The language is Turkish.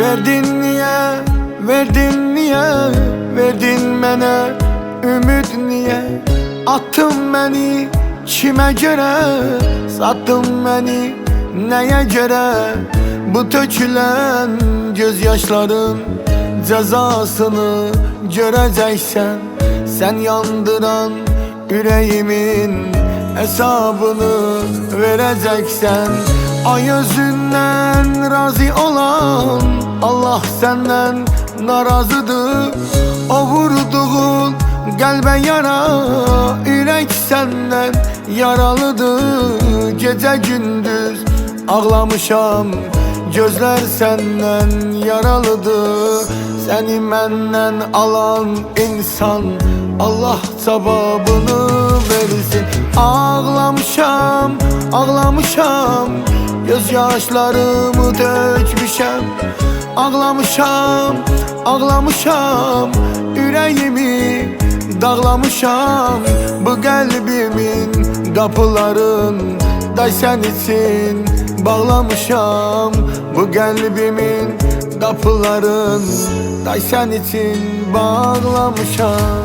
Verdin niye, verdin niye, verdin mənə ümid niye? Attın beni kime göre, sattın beni neye göre? Bu tökülen gözyaşların cezasını göreceksen, sen yandıran yüreğimin hesabını vereceksen, ay özünden razı olan Allah senden narazıdır. O vurduğun kalbe yara, yürek senden yaralıdır. Gece gündüz ağlamışam, gözler senden yaralıdır. Seni menden alan insan Allah cevabını versin. Ağlamışam, ağlamışam, gözyaşlarımı dökmüşəm. Ağlamışam, ağlamışam, yüreğimi dağlamışam. Bu kalbimin kapıların da sen için bağlamışam. Bu kalbimin kapıların da sen için bağlamışam.